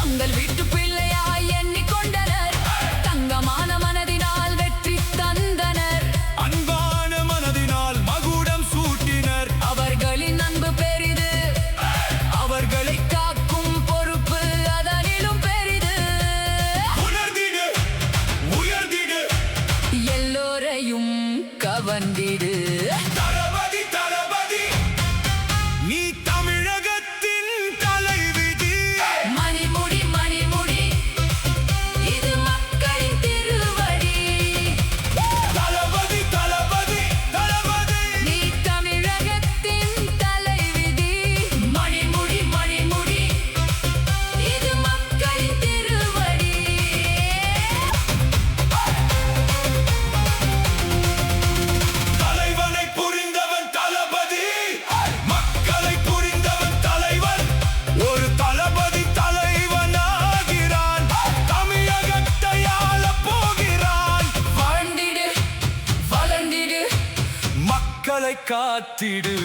தங்கள் வீட்டு பிள்ளையாய் எண்ணிக்கொண்டனர். தங்கமான மனதினால் வெற்றி தந்தனர். அன்பான மனதினால் மகுடம் சூட்டினர். அவர்களின் அன்பு பெரிது, அவர்களை காக்கும் பொறுப்பு அதனிலும் பெரிது. உணர்ந்திடு, உயர்ந்திடு, எல்லோரையும் கவர்ந்திடு. தளபதி தளபதி நீ தமிழகத்தின் தலைவிதி. மணிமுடி மணிமுடி இது மக்களின் திருவடி. தளபதி தளபதி தளபதி நீ தமிழகத்தின் தலைவிதி. மணிமுடி மணிமுடி இது மக்களின் திருவடி. தலைவனை புரிந்தவன் தளபதி, மக்களை புரிந்தவன் தலைவன். ஒரு தளபதி தலைவனாகிறான், தமிழகத்தை ஆளப் போகிறான். வாழ்ந்திடு, வளர்ந்திடு, மக்களை காத்திடு.